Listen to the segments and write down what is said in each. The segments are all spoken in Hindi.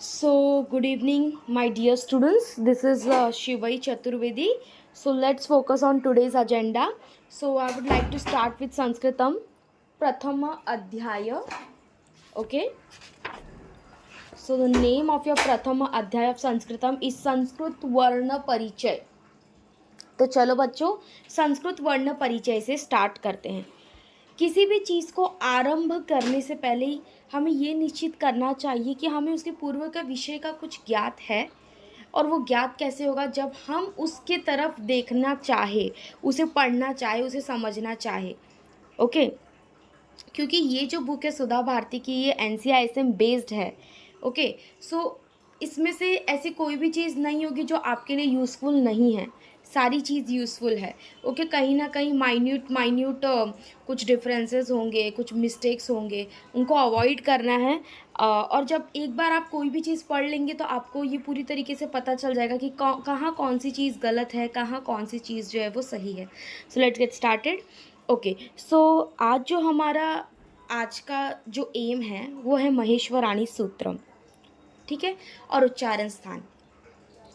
So, good evening, my dear students. This is Shivai Chaturvedi. So, let's focus on today's agenda. So, I would like to start with Sanskritam. Prathama Adhyaya. Okay. So, the name of your Prathama Adhyaya of Sanskritam is Sanskrit Varna Parichay. तो चलो बच्चों, संस्कृत वर्ण परिचय से स्टार्ट करते हैं। किसी भी चीज़ को आरंभ करने से पहले ही हमें ये निश्चित करना चाहिए कि हमें उसके पूर्व का विषय का कुछ ज्ञात है। और वो ज्ञात कैसे होगा? जब हम उसके तरफ देखना चाहे, उसे पढ़ना चाहे, उसे समझना चाहे। ओके, क्योंकि ये जो बुक है सुधा भारती की, ये NCISM बेस्ड है। ओके, सो इसमें से ऐसी कोई भी चीज़ नहीं होगी जो आपके लिए यूज़फुल नहीं है। सारी चीज़ यूज़फुल है। ओके, कहीं ना कहीं माइन्यूट कुछ डिफरेंसेस होंगे, कुछ मिस्टेक्स होंगे, उनको अवॉइड करना है। और जब एक बार आप कोई भी चीज़ पढ़ लेंगे तो आपको ये पूरी तरीके से पता चल जाएगा कि कहाँ कौन सी चीज़ गलत है, कहाँ कौन सी चीज़ जो है वो सही है। So let's get started. Okay, so आज जो हमारा आज का जो एम है वो है महेश्वराणी सूत्रम। ठीक है, और उच्चारण स्थान।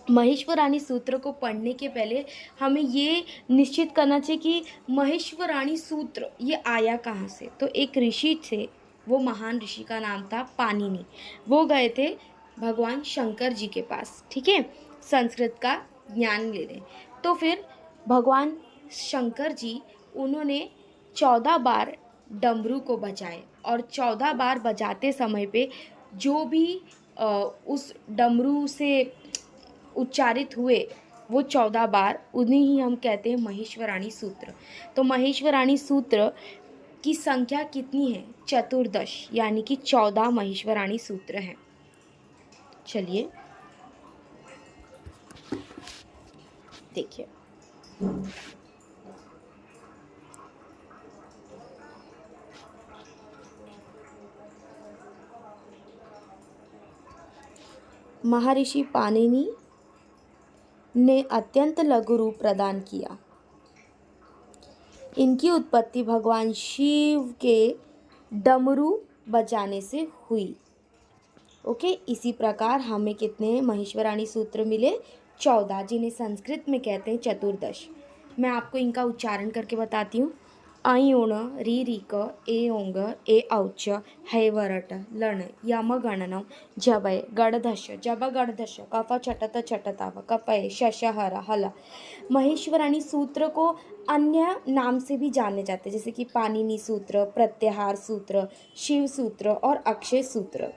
महेश्वराणी सूत्र को पढ़ने के पहले हमें ये निश्चित करना चाहिए कि महेश्वराणी सूत्र ये आया कहाँ से। तो एक ऋषि थे, वो महान ऋषि का नाम था पाणिनि। वो गए थे भगवान शंकर जी के पास, ठीक है, संस्कृत का ज्ञान लेने। तो फिर भगवान शंकर जी, उन्होंने 14 बार डमरू को बजाए, और 14 बार बजाते समय पे जो भी उस डमरू से उच्चारित हुए वो 14 बार, उन्हें ही हम कहते हैं महेश्वराणी सूत्र। तो महेश्वराणी सूत्र की संख्या कितनी है? 14, यानी कि 14 महेश्वराणी सूत्र हैं। चलिए देखिए, महर्षि पाणिनि ने अत्यंत लघु रूप प्रदान किया। इनकी उत्पत्ति भगवान शिव के डमरू बजाने से हुई। ओके, इसी प्रकार हमें कितने महेश्वराणी सूत्र मिले? 14, जिन्हें संस्कृत में कहते हैं 14। मैं आपको इनका उच्चारण करके बताती हूँ। अयोण री रीक ए ओंग ए औच हैवरट लण यम गणन जबय गणधश जब गणधश कफ चटत चटताव कपय शशहर हल। महेश्वराणी सूत्र को अन्य नाम से भी जाने जाते हैं, जैसे कि पाणिनि सूत्र, प्रत्याहार सूत्र, शिव सूत्र और अक्षय सूत्र।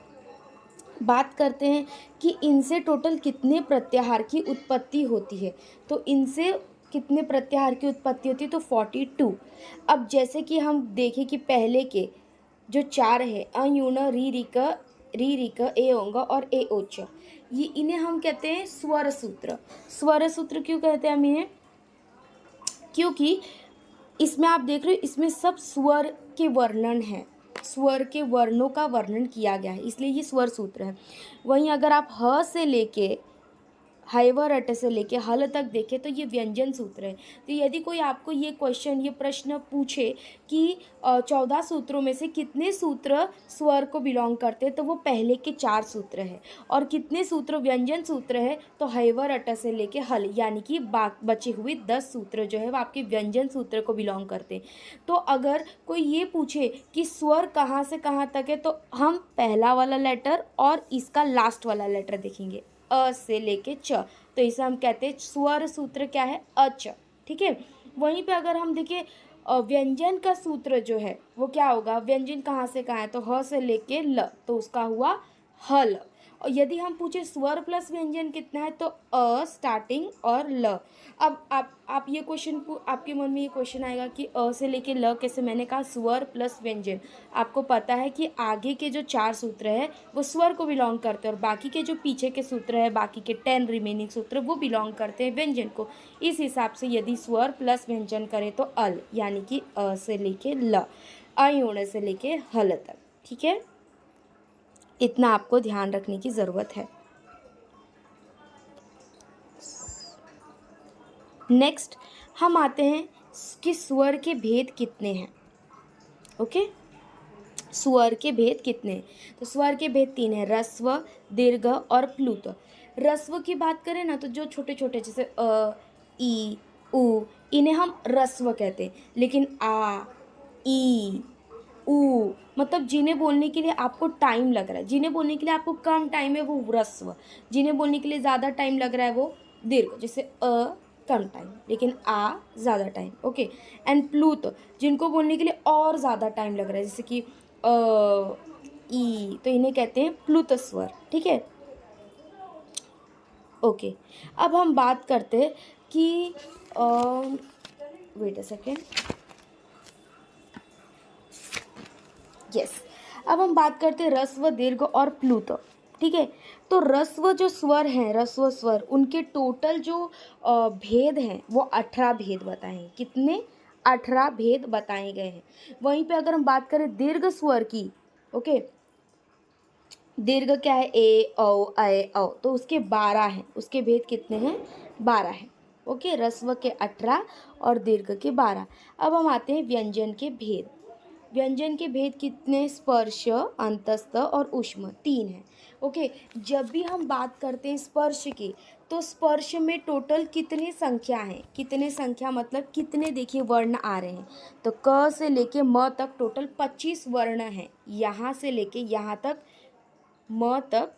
बात करते हैं कि इनसे टोटल कितने प्रत्याहार की उत्पत्ति होती है। तो इनसे कितने प्रत्याहार की उत्पत्ति होती है? तो 42। अब जैसे कि हम देखें कि पहले के जो 4 है, अयूण री रिक ए ओंग और ए ओच, ये इन्हें हम कहते हैं स्वर सूत्र। स्वर सूत्र क्यों कहते हैं हम इन्हें? क्योंकि इसमें आप देख रहे हो, इसमें सब स्वर के वर्णन है, स्वर के वर्णों का वर्णन किया गया है, इसलिए ये स्वर सूत्र है। वहीं अगर आप ह से लेके हैवर अट से लेके हल तक देखें तो ये व्यंजन सूत्र है। तो यदि कोई आपको ये प्रश्न पूछे कि 14 सूत्रों में से कितने सूत्र स्वर को बिलोंग करते हैं, तो वो पहले के 4 सूत्र है, और कितने सूत्र व्यंजन सूत्र है, तो हैवर अट से लेके हल, यानी कि बचे हुए 10 सूत्र जो है वो आपके व्यंजन सूत्र को बिलोंग करते हैं। तो अगर कोई ये पूछे कि स्वर कहाँ से कहाँ तक है, तो हम पहला वाला लेटर और इसका लास्ट वाला लेटर देखेंगे, अ से लेके च, तो इसे हम कहते हैं स्वर सूत्र क्या है? अच। ठीक है, वहीं पे अगर हम देखें व्यंजन का सूत्र जो है वो क्या होगा? व्यंजन कहाँ से कहाँ है? तो ह से लेके ल, तो उसका हुआ हल। और यदि हम पूछे स्वर प्लस व्यंजन कितना है, तो अ स्टार्टिंग और ल। अब आप ये क्वेश्चन, आपके मन में ये क्वेश्चन आएगा कि अ से लेके ल कैसे? मैंने कहा स्वर प्लस व्यंजन। आपको पता है कि आगे के जो 4 सूत्र है वो स्वर को बिलोंग करते हैं, और बाकी के जो पीछे के सूत्र है, बाकी के 10 रिमेनिंग सूत्र, वो बिलोंग करते हैं व्यंजन को। इस हिसाब से यदि स्वर प्लस व्यंजन करें तो अल, यानी कि अ से लेके ल, अयोण से लेके हल तक। ठीक है, इतना आपको ध्यान रखने की ज़रूरत है। नेक्स्ट हम आते हैं कि स्वर के भेद कितने हैं। ओके, स्वर के भेद कितने हैं? तो स्वर के भेद 3 हैं, ह्रस्व, दीर्घ और प्लुत। ह्रस्व की बात करें ना तो जो छोटे छोटे जैसे ई, उ, इन्हें हम ह्रस्व कहते हैं। लेकिन आ, ई, ऊ, मतलब जिन्हें बोलने के लिए आपको टाइम लग रहा है, जिन्हें बोलने के लिए आपको कम टाइम है वो ह्रस्व, जिन्हें बोलने के लिए ज़्यादा टाइम लग रहा है वो दीर्घ। जैसे कम टाइम लेकिन आ ज़्यादा टाइम। ओके। एंड प्लूत, जिनको बोलने के लिए और ज़्यादा टाइम लग रहा है, जैसे कि ई, तो इन्हें कहते हैं प्लुत स्वर। ठीक है। ओके। अब हम बात करते हैं कि वेट अ सेकेंड, यस, अब हम बात करते हैं ह्रस्व, दीर्घ और प्लुत। ठीक है। तो ह्रस्व जो स्वर हैं, ह्रस्व स्वर, उनके टोटल जो भेद हैं वो 18 भेद बताए हैं। कितने? 18 भेद बताए गए हैं। वहीं पे अगर हम बात करें दीर्घ स्वर की, ओके, दीर्घ क्या है? ए, औ, ऐ, औ, तो उसके 12 हैं। उसके भेद कितने हैं? 12 हैं। ओके। ह्रस्व के 18 और दीर्घ के 12। अब हम आते हैं व्यंजन के भेद। व्यंजन के भेद कितने? स्पर्श, अंतस्थ और ऊष्म, 3 हैं। ओके। जब भी हम बात करते हैं स्पर्श की, तो स्पर्श में टोटल कितने संख्या हैं? कितने संख्या मतलब कितने, देखिए, वर्ण आ रहे हैं। तो क से लेके म तक टोटल 25 वर्ण हैं। यहाँ से लेके यहाँ तक म तक,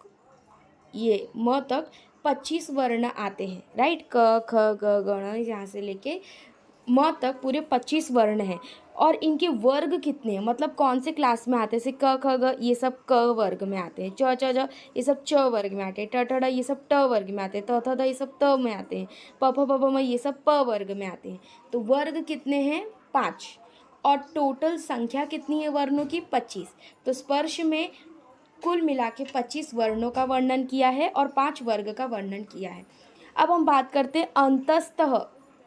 ये म तक 25 वर्ण आते हैं, राइट। क, ख, ग, ग, यहाँ से लेके म तक पूरे 25 वर्ण हैं। और इनके वर्ग कितने हैं, मतलब कौन से क्लास में आते हैं? जैसे क, ख, ग, ये सब क वर्ग में आते हैं। च, च, ज, ये सब च वर्ग में आते हैं। ट, ठ, ड, ये सब ट वर्ग में आते हैं। त, थ, द, ये सब त में आते हैं। प, फ, ब, भ, म, ये सब प वर्ग में आते हैं। तो वर्ग कितने हैं? 5। और टोटल संख्या कितनी है वर्णों की? 25। तो स्पर्श में कुल मिला के 25 वर्णों का वर्णन किया है और 5 वर्ग का वर्णन किया है। अब हम बात करते हैं अंतस्तः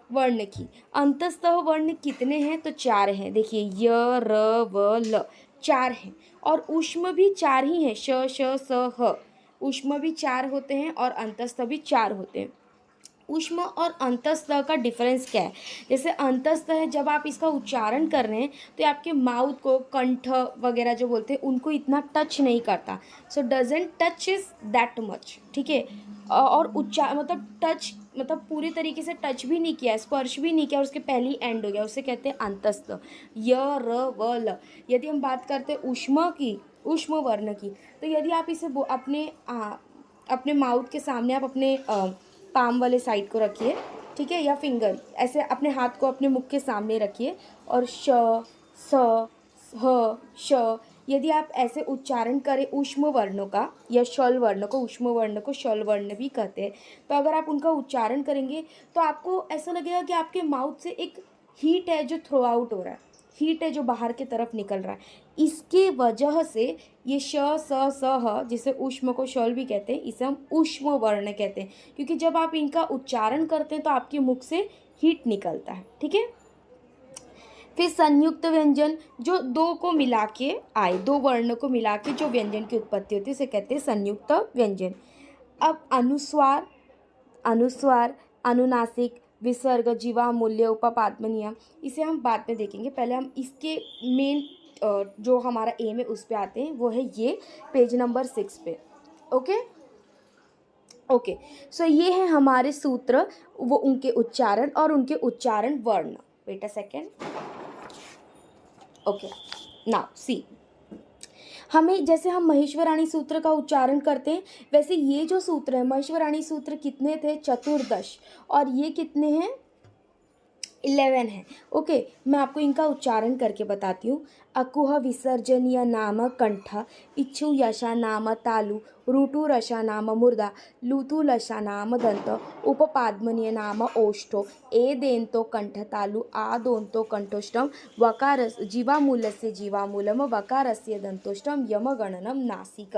वर्ण की। अंतस्तः वर्ण कितने हैं? तो 4 हैं। देखिए, य, र, व, ल, 4 हैं। और ऊष्म भी 4 ही हैं। श, श, स, ह, ऊष्म भी 4 होते हैं और अंतस्थ भी 4 होते हैं। ऊष्म और अंतस्थ का डिफरेंस क्या है? जैसे अंतस्थ है, जब आप इसका उच्चारण कर रहे हैं तो आपके माउथ को, कंठ वगैरह जो बोलते हैं, उनको इतना टच नहीं करता। So doesn't touch is that much. ठीक है। और उच्चार मतलब टच, मतलब पूरी तरीके से टच भी नहीं किया, स्पर्श भी नहीं किया और उसके पहले ही एंड हो गया, उसे कहते हैं अंतस्थ। य, र, व, ल। यदि हम बात करते हैं ऊष्मा की, ऊष्म वर्ण की, तो यदि आप इसे अपने माउथ के सामने, आप अपने पाम वाले साइड को रखिए, ठीक है, या फिंगर ऐसे अपने हाथ को अपने मुख के सामने रखिए और श, स, ह, श, यदि आप ऐसे उच्चारण करें ऊष्म वर्णों का या शल वर्ण को, ऊष्म वर्ण को शल वर्ण भी कहते हैं, तो अगर आप उनका उच्चारण करेंगे तो आपको ऐसा लगेगा कि आपके माउथ से एक हीट है जो थ्रो आउट हो रहा है, हीट है जो बाहर की तरफ निकल रहा है। इसके वजह से ये श, स, स, ह, जिसे ऊष्म को शल भी कहते हैं, इसे हम ऊष्म वर्ण कहते हैं, क्योंकि जब आप इनका उच्चारण करते हैं तो आपके मुख से हीट निकलता है। ठीक है। फिर संयुक्त व्यंजन, जो दो को मिला के आए, दो वर्ण को मिला के जो व्यंजन की उत्पत्ति होती है उसे कहते हैं संयुक्त व्यंजन। अब अनुस्वार, अनुस्वार, अनुनासिक, विसर्ग, जीवामूल्य, उपपादनीय, इसे हम बाद में देखेंगे। पहले हम इसके मेन जो हमारा एम है उस पे आते हैं, वो है ये पेज नंबर 6 पे। ओके। ओके। सो ये है हमारे सूत्र, वो उनके उच्चारण और उनके उच्चारण वर्ण। Wait a second. Okay. Now see, हमें जैसे हम महेश्वराणी सूत्र का उच्चारण करते हैं, वैसे ये जो सूत्र है महेश्वराणी सूत्र कितने थे? 14। और ये कितने हैं? 11 है। ओके। मैं आपको इनका उच्चारण करके बताती हूँ। अकुह विसर्जनीय नाम कंठ, इच्छु यशा नाम तालु, रुटु रसा नाम मूर्धा, लुतु लसा नाम दंत, उपपाद्मनीय नाम ओष्ठो, ए देन्तो कंठ तालु, आ दोन्तो कंठोष्टम, वकारस जीवामूलस्य जीवामूलम, वकारस्य दंतोष्टम, यमगणनम नासिक।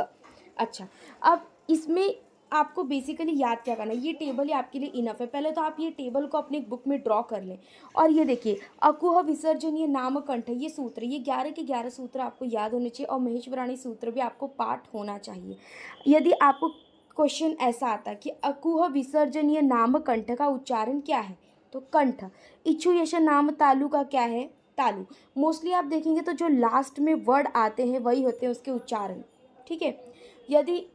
अच्छा, अब इसमें आपको बेसिकली याद क्या करना है, ये टेबल ही आपके लिए इनफ है। पहले तो आप ये टेबल को अपने बुक में ड्रॉ कर लें। और ये देखिए, अकुह विसर्जनीय नाम कंठ, ये सूत्र, ये 11 के 11 सूत्र आपको याद होने चाहिए और महेश्वराणी सूत्र भी आपको पाठ होना चाहिए। यदि आपको क्वेश्चन ऐसा आता है कि अकुह विसर्जनीय नाम कंठ का उच्चारण क्या है, तो कंठ। इच्छु यश नाम तालु का क्या है? तालु। मोस्टली आप देखेंगे तो जो लास्ट में वर्ड आते हैं वही होते हैं उसके उच्चारण, ठीक है। यदि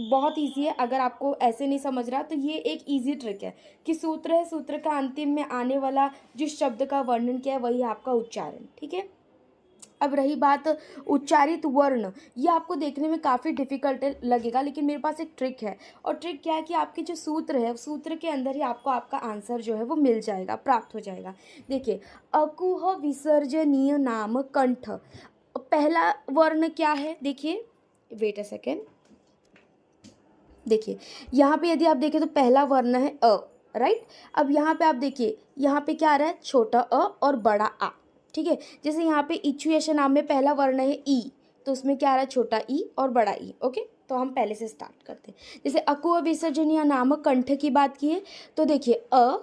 बहुत ईजी है, अगर आपको ऐसे नहीं समझ रहा तो ये एक ईजी ट्रिक है कि सूत्र है, सूत्र का अंतिम में आने वाला जिस शब्द का वर्णन किया है वही आपका उच्चारण, ठीक है। अब रही बात उच्चारित वर्ण, ये आपको देखने में काफ़ी डिफिकल्ट लगेगा, लेकिन मेरे पास एक ट्रिक है। और ट्रिक क्या है कि आपके जो सूत्र है, सूत्र के अंदर ही आपको आपका आंसर जो है वो मिल जाएगा, प्राप्त हो जाएगा। देखिए, अकुह विसर्जनीय नाम कंठ, पहला वर्ण क्या है, देखिए, वेट अ सेकेंड, देखिए यहाँ पे यदि आप देखें तो पहला वर्ण है अ, राइट। अब यहाँ पे आप देखिए, यहाँ पे क्या आ रहा है, छोटा अ और बड़ा आ, ठीक है। जैसे यहाँ पे इच्छुयश नाम में पहला वर्ण है ई, तो उसमें क्या आ रहा है, छोटा ई और बड़ा ई, ओके। तो हम पहले से स्टार्ट करते हैं। जैसे अकुह विसर्जनीय नाम कंठ की बात की है, तो देखिए अ,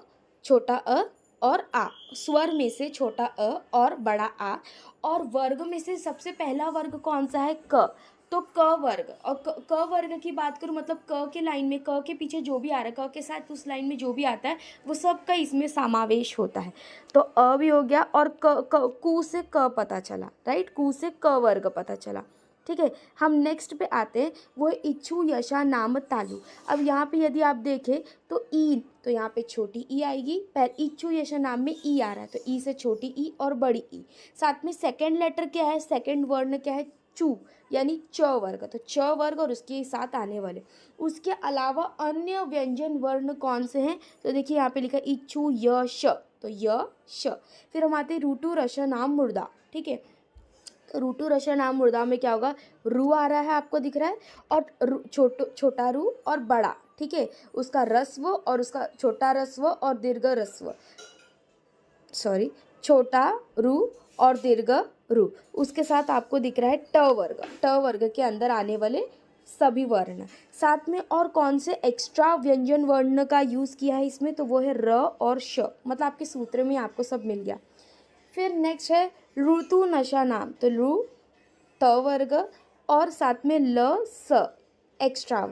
छोटा अ और आ, स्वर में से छोटा अ और बड़ा आ, और वर्ग में से सबसे पहला वर्ग कौन सा है, क, तो क वर्ग। और क वर्ग की बात करूँ, मतलब क के लाइन में, क के पीछे जो भी आ रहा है, क के साथ उस लाइन में जो भी आता है वो सब का इसमें समावेश होता है। तो अ भी हो गया, और कु से क पता चला, राइट, कु से क वर्ग पता चला, ठीक है। हम नेक्स्ट पे आते हैं, वो इच्छु यशा नाम तालु। अब यहाँ पे यदि आप देखें तो ई, तो यहाँ पे छोटी ई आएगी, पहले इच्छु यशा नाम में ई आ रहा है, तो ई से छोटी ई और बड़ी ई, साथ में सेकेंड लेटर क्या है, सेकेंड वर्ण क्या है, चू, यानी च वर्ग, तो च वर्ग और उसके साथ आने वाले। उसके अलावा अन्य व्यंजन वर्ण कौन से हैं, तो देखिए यहाँ पे लिखा है इच्छु य श, तो य श। फिर हम आते हैं ऋतु रस नाम मुर्दा, ठीक है। तो ऋतु रस नाम मुर्दा में क्या होगा, रू आ रहा है, आपको दिख रहा है, और छोटा रू और बड़ा, ठीक है, उसका रस्व और उसका छोटा रस्व और दीर्घ रस्व, सॉरी, छोटा रू और दीर्घ रू, उसके साथ आपको दिख रहा है ट वर्ग, ट वर्ग के अंदर आने वाले सभी वर्ण। साथ में और कौन से एक्स्ट्रा व्यंजन वर्ण का यूज़ किया है इसमें, तो वो है र और श, मतलब आपके सूत्र में आपको सब मिल गया। फिर नेक्स्ट है ऋतु नशा नाम, तो रू त वर्ग और साथ में ल स एक्स्ट्रा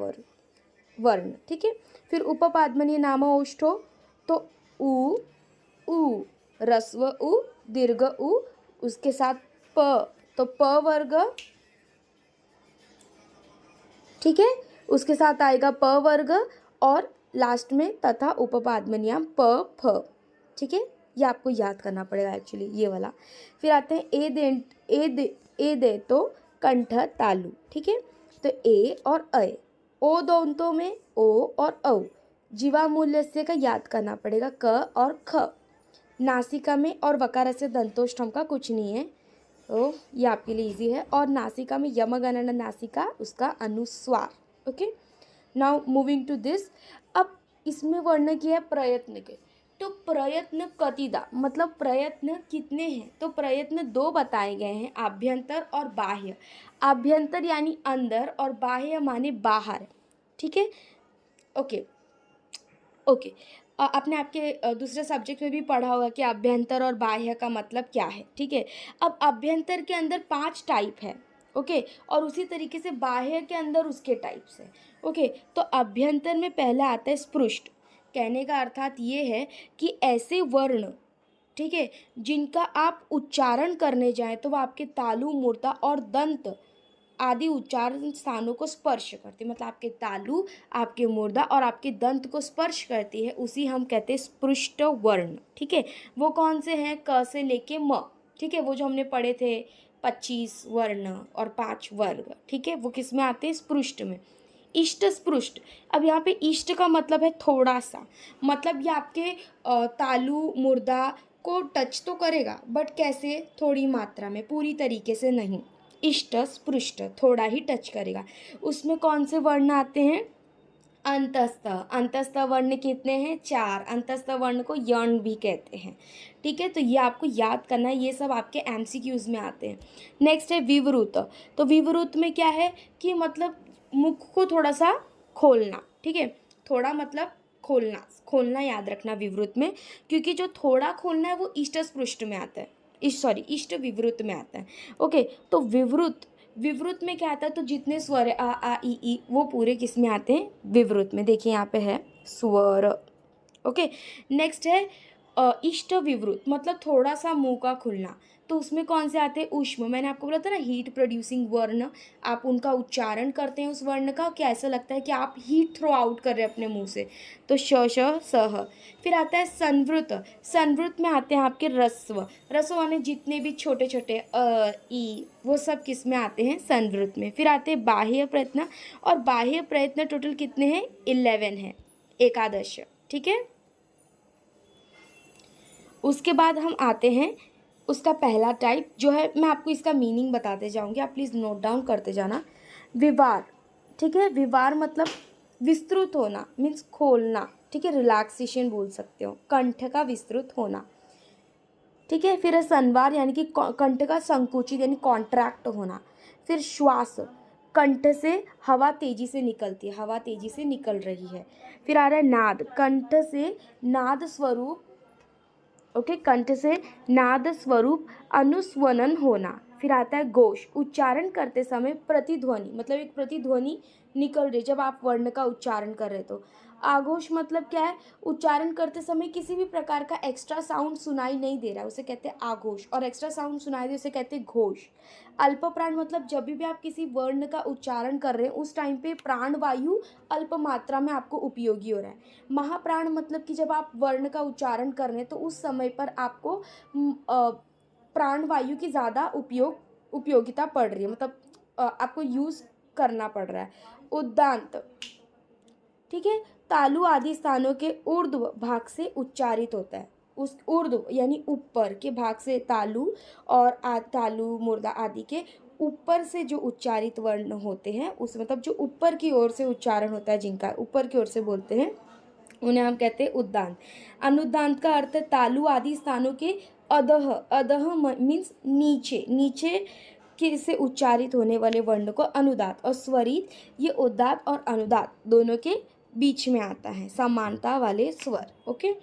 वर्ण, ठीक है। फिर उपपादमनीय नाम औष्ठो, तो उ उ, रस्व उ, दीर्घ उ, उसके साथ प, तो प वर्ग, ठीक है, उसके साथ आएगा प वर्ग और लास्ट में तथा उपपादमनियाम प फ, ठीक है। ये आपको याद करना पड़ेगा एक्चुअली, ये वाला। फिर आते हैं ए दे तो कंठ तालु, ठीक है। तो ए और अ, ओ दोनों में ओ और औ, जीवा मूल्य से का याद करना पड़ेगा, क और ख। नासिका में और वकार से दंतोष्ठम का कुछ नहीं है, तो ये आपके लिए इजी है। और नासिका में यमगणना नासिका, उसका अनुस्वार, okay. Now moving to this, अब इसमें वर्ण किया है प्रयत्न के, तो प्रयत्न कतिदा, मतलब प्रयत्न कितने हैं, तो प्रयत्न दो बताए गए हैं, आभ्यंतर और बाह्य। आभ्यंतर यानी अंदर और बाह्य माने बाहर, ठीक है, ओके ओके। आपने आपके दूसरे सब्जेक्ट में भी पढ़ा होगा कि अभ्यंतर और बाह्य का मतलब क्या है, ठीक है। अब अभ्यंतर के अंदर 5 टाइप है, ओके, और उसी तरीके से बाह्य के अंदर उसके टाइप्स है, ओके। तो अभ्यंतर में पहला आता है स्पृष्ट, कहने का अर्थात ये है कि ऐसे वर्ण, ठीक है, जिनका आप उच्चारण करने जाएं तो वह आपके तालु, मूर्धा और दंत आदि उच्चारण स्थानों को स्पर्श करती है, मतलब आपके तालु, आपके मूर्धा और आपके दंत को स्पर्श करती है, उसी हम कहते हैं स्पृष्ट वर्ण, ठीक है। वो कौन से हैं, क से लेके म, ठीक है, वो जो हमने पढ़े थे 25 वर्ण और 5 वर्ग, ठीक है, वो किस में आते हैं, स्पृष्ट में। इष्ट स्पृष्ट, अब यहाँ पे इष्ट का मतलब है थोड़ा सा, मतलब ये आपके तालु मूर्धा को टच तो करेगा, बट कैसे, थोड़ी मात्रा में, पूरी तरीके से नहीं। इष्ट स्पृष्ट, थोड़ा ही टच करेगा। उसमें कौन से वर्ण आते हैं, अंतस्थ, अंतस्थ वर्ण कितने हैं, 4, अंतस्थ वर्ण को यण भी कहते हैं, ठीक है। तो ये आपको याद करना है, ये सब आपके एमसीक्यूज में आते हैं। नेक्स्ट है विवृत, तो विवृत में क्या है कि मतलब मुख को थोड़ा सा खोलना, ठीक है, थोड़ा मतलब खोलना, खोलना याद रखना विवृत में, क्योंकि जो थोड़ा खोलना है वो इष्ट स्पृष्ट में आता है, इष्ट विवृत में आता है, ओके। तो विवृत में क्या आता है, तो जितने स्वर है आ ई वो पूरे किस में आते हैं, विवृत में। देखिए यहाँ पे है स्वर, ओके। नेक्स्ट है इष्ट विवृत मतलब थोड़ा सा मुंह का खुलना, तो उसमें कौन से आते हैं? ऊष्म, मैंने आपको बोला था ना हीट प्रोड्यूसिंग वर्ण, आप उनका उच्चारण करते हैं उस वर्ण का, क्या ऐसा लगता है कि आप हीट थ्रो आउट कर रहे हैं अपने मुंह से, तो श श सह। फिर आता है संवृत, संवृत में आते हैं आपके रस्व, रस्व माने जितने भी छोटे छोटे ई, वो सब किस में आते हैं? संवृत में। फिर आते हैं बाह्य प्रयत्न, और बाह्य प्रयत्न टोटल कितने हैं? 11 है, एकादश, ठीक है। उसके बाद हम आते हैं उसका पहला टाइप जो है, मैं आपको इसका मीनिंग बताते जाऊंगी, आप प्लीज़ नोट डाउन करते जाना। विवार, ठीक है, विवार मतलब विस्तृत होना, मीन्स खोलना, ठीक है, रिलैक्सेशन बोल सकते हो, कंठ का विस्तृत होना, ठीक है। फिर है संवार यानी कि कंठ का संकुचित यानी कॉन्ट्रैक्ट होना। फिर श्वास, कंठ से हवा तेजी से निकलती है, हवा तेजी से निकल रही है। फिर आ रहा है नाद, कंठ से नाद स्वरूप, ओके, कंठ से नाद स्वरूप अनुस्वनन होना। फिर आता है घोष, उच्चारण करते समय प्रतिध्वनि, मतलब एक प्रतिध्वनि निकल रही जब आप वर्ण का उच्चारण कर रहे तो। आघोष मतलब क्या है? उच्चारण करते समय किसी भी प्रकार का एक्स्ट्रा साउंड सुनाई नहीं दे रहा है, उसे कहते हैं आघोष, और एक्स्ट्रा साउंड सुनाई दे उसे कहते हैं घोष। अल्प प्राण मतलब जब भी आप किसी वर्ण का उच्चारण कर रहे हैं उस टाइम पे प्राण वायु अल्प मात्रा में आपको उपयोगी हो रहा है। महाप्राण मतलब कि जब आप वर्ण का उच्चारण कर रहे हैं तो उस समय पर आपको प्राण वायु की ज़्यादा उपयोगिता पड़ रही है, मतलब आपको यूज़ करना पड़ रहा है। उद्दांत, ठीक है, तालु आदि स्थानों के ऊर्ध्व भाग से उच्चारित होता है, उस ऊर्ध्व यानी ऊपर के भाग से तालु, और तालु मूर्धा आदि के ऊपर से जो उच्चारित वर्ण होते हैं उस मतलब जो ऊपर की ओर से उच्चारण होता है, जिनका ऊपर की ओर से बोलते हैं उन्हें हम कहते हैं उद्दांत। अनुदांत का अर्थ है तालु आदि स्थानों के अधः, अधः मीन्स नीचे, नीचे के से उच्चारित होने वाले वर्ण को अनुदात, और स्वरित ये उदात और अनुदात दोनों के बीच में आता है, समानता वाले स्वर, ओके।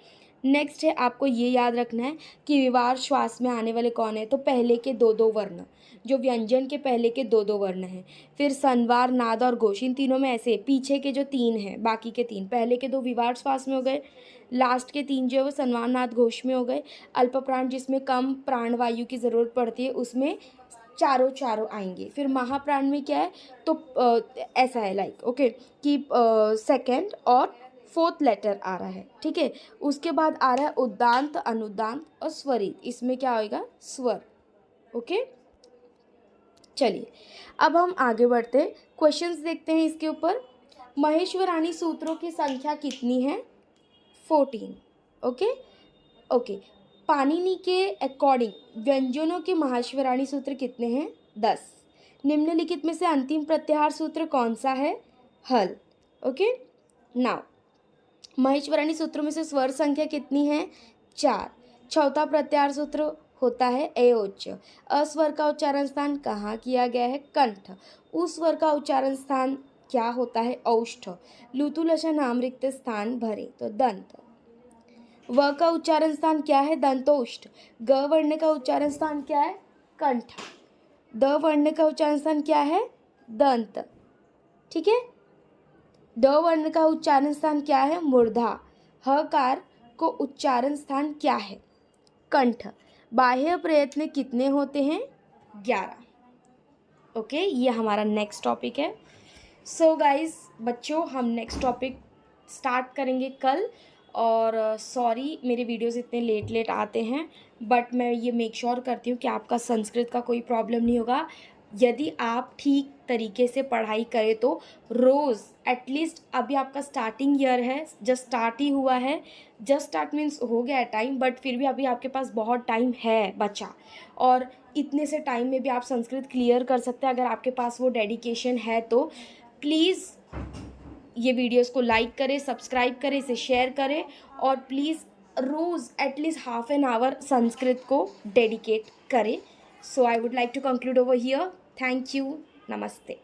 नेक्स्ट है, आपको ये याद रखना है कि विवार श्वास में आने वाले कौन है, तो पहले के दो दो वर्ण, जो व्यंजन के पहले के दो दो वर्ण हैं। फिर संवार, नाद और घोष, इन तीनों में ऐसे पीछे के जो तीन हैं, बाकी के तीन, पहले के दो विवार श्वास में हो गए, लास्ट के तीन जो है वो संवार, नाद, घोष में हो गए। अल्प प्राण जिसमें कम प्राण वायु की ज़रूरत पड़ती है उसमें चारों चारों आएंगे। फिर महाप्राण में क्या है, तो ऐसा है लाइक ओके कि सेकंड और फोर्थ लेटर आ रहा है, ठीक है। उसके बाद आ रहा है उद्दांत, अनुदांत और स्वरित, इसमें क्या होएगा? स्वर, ओके। चलिए अब हम आगे बढ़ते हैं, क्वेश्चंस देखते हैं इसके ऊपर। महेश्वराणी सूत्रों की संख्या कितनी है? 14, ओके ओके। पाणिनि के अकॉर्डिंग व्यंजनों के महेश्वराणी सूत्र कितने हैं? 10। निम्नलिखित में से अंतिम प्रत्याहार सूत्र कौन सा है? हल, ओके। नाउ महेश्वराणी सूत्रों में से स्वर संख्या कितनी है? 4। चौथा प्रत्याहार सूत्र होता है एओच। अस्वर का उच्चारण स्थान कहाँ किया गया है? कंठ। उस स्वर का उच्चारण स्थान क्या होता है? औष्ठ। लुतुलशा नाम रिक्त स्थान भरे, तो दंत। व का उच्चारण स्थान क्या है? दंतोष्ठ। ग वर्ण का उच्चारण स्थान क्या है? कंठ। द वर्ण का उच्चारण स्थान क्या है? दंत, ठीक है। ड वर्ण का उच्चारण स्थान क्या है? मूर्धा। हकार को उच्चारण स्थान क्या है? कंठ। बाह्य प्रयत्न कितने होते हैं? 11, ओके। ये हमारा नेक्स्ट टॉपिक है। सो गाइस बच्चों, हम नेक्स्ट टॉपिक स्टार्ट करेंगे कल, और सॉरी मेरे वीडियोस इतने लेट आते हैं, बट मैं ये मेक श्योर करती हूँ कि आपका संस्कृत का कोई प्रॉब्लम नहीं होगा। यदि आप ठीक तरीके से पढ़ाई करें तो रोज़ एटलीस्ट, अभी आपका स्टार्टिंग ईयर है, जस्ट स्टार्ट ही हुआ है, जस्ट स्टार्ट मीन्स हो गया है टाइम, बट फिर भी अभी आपके पास बहुत टाइम है बचा, और इतने से टाइम में भी आप संस्कृत क्लियर कर सकते हैं अगर आपके पास वो डेडिकेशन है। तो प्लीज़ ये वीडियोस को लाइक करें, सब्सक्राइब करें, इसे शेयर करें, और प्लीज़ रोज़ at least half an hour Sanskrit को डेडिकेट करें। So I would like to conclude over here. Thank you, नमस्ते।